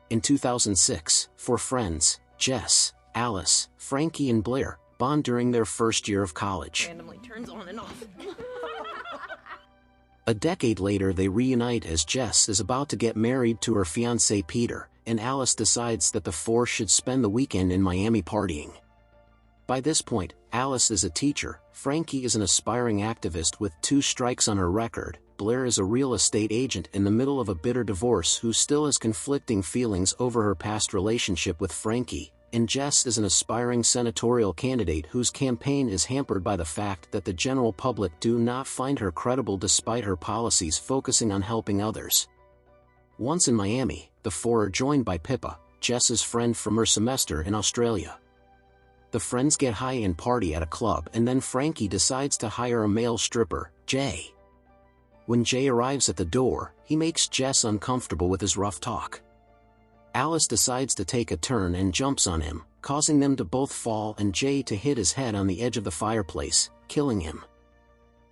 In 2006, four friends, Jess, Alice, Frankie and Blair, bond during their first year of college. Randomly turns on and off. A decade later they reunite as Jess is about to get married to her fiancé Peter, and Alice decides that the four should spend the weekend in Miami partying. By this point, Alice is a teacher, Frankie is an aspiring activist with 2 strikes on her record, Blair is a real estate agent in the middle of a bitter divorce who still has conflicting feelings over her past relationship with Frankie, and Jess is an aspiring senatorial candidate whose campaign is hampered by the fact that the general public do not find her credible despite her policies focusing on helping others. Once in Miami, the four are joined by Pippa, Jess's friend from her semester in Australia. The friends get high and party at a club, and then Frankie decides to hire a male stripper, Jay. When Jay arrives at the door, he makes Jess uncomfortable with his rough talk. Alice decides to take a turn and jumps on him, causing them to both fall and Jay to hit his head on the edge of the fireplace, killing him.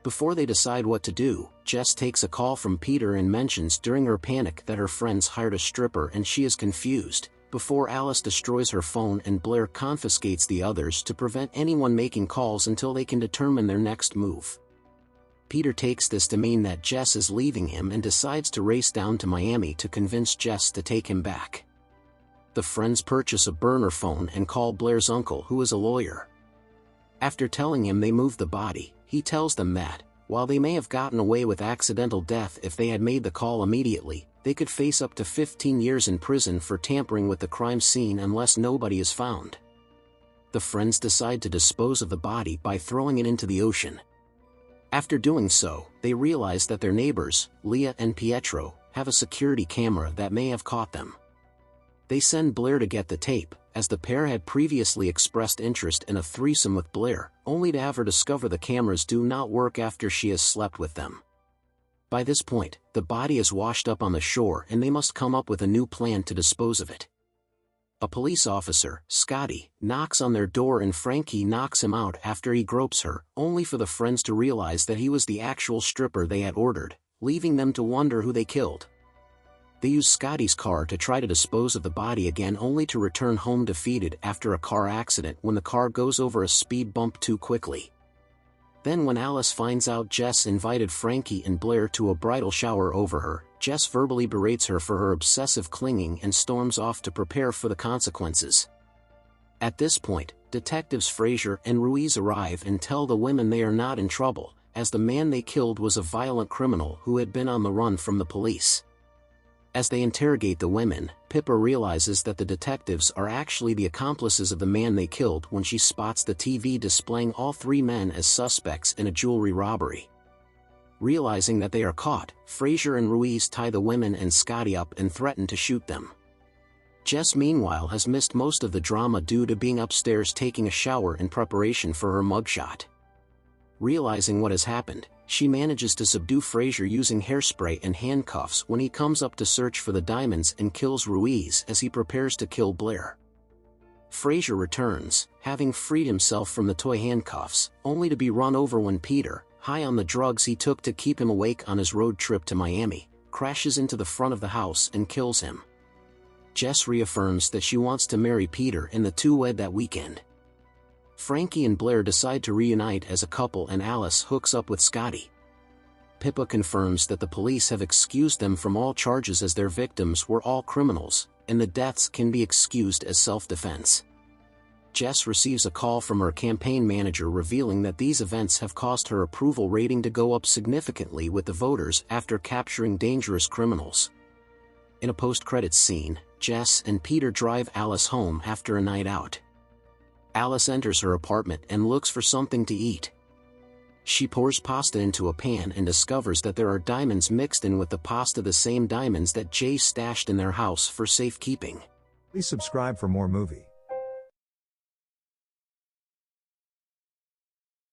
Before they decide what to do, Jess takes a call from Peter and mentions during her panic that her friends hired a stripper and she is confused, before Alice destroys her phone and Blair confiscates the others to prevent anyone making calls until they can determine their next move. Peter takes this to mean that Jess is leaving him and decides to race down to Miami to convince Jess to take him back. The friends purchase a burner phone and call Blair's uncle, who is a lawyer. After telling him they moved the body, he tells them that, while they may have gotten away with accidental death if they had made the call immediately, they could face up to 15 years in prison for tampering with the crime scene unless nobody is found. The friends decide to dispose of the body by throwing it into the ocean. After doing so, they realize that their neighbors, Leah and Pietro, have a security camera that may have caught them. They send Blair to get the tape, as the pair had previously expressed interest in a threesome with Blair, only to have her discover the cameras do not work after she has slept with them. By this point, the body is washed up on the shore and they must come up with a new plan to dispose of it. A police officer, Scotty, knocks on their door and Frankie knocks him out after he gropes her, only for the friends to realize that he was the actual stripper they had ordered, leaving them to wonder who they killed. They use Scotty's car to try to dispose of the body again, only to return home defeated after a car accident when the car goes over a speed bump too quickly. Then when Alice finds out Jess invited Frankie and Blair to a bridal shower over her, Jess verbally berates her for her obsessive clinging and storms off to prepare for the consequences. At this point, detectives Fraser and Ruiz arrive and tell the women they are not in trouble, as the man they killed was a violent criminal who had been on the run from the police. As they interrogate the women, Pippa realizes that the detectives are actually the accomplices of the man they killed when she spots the TV displaying all 3 men as suspects in a jewelry robbery. Realizing that they are caught, Fraser and Ruiz tie the women and Scotty up and threaten to shoot them. Jess meanwhile has missed most of the drama due to being upstairs taking a shower in preparation for her mugshot. Realizing what has happened, she manages to subdue Fraser using hairspray and handcuffs when he comes up to search for the diamonds and kills Ruiz as he prepares to kill Blair. Fraser returns, having freed himself from the toy handcuffs, only to be run over when Peter, high on the drugs he took to keep him awake on his road trip to Miami, crashes into the front of the house and kills him. Jess reaffirms that she wants to marry Peter and the two wed that weekend. Frankie and Blair decide to reunite as a couple and Alice hooks up with Scotty. Pippa confirms that the police have excused them from all charges as their victims were all criminals, and the deaths can be excused as self-defense. Jess receives a call from her campaign manager revealing that these events have caused her approval rating to go up significantly with the voters after capturing dangerous criminals. In a post-credits scene, Jess and Peter drive Alice home after a night out. Alice enters her apartment and looks for something to eat. She pours pasta into a pan and discovers that there are diamonds mixed in with the pasta, the same diamonds that Jay stashed in their house for safekeeping. Please subscribe for more movie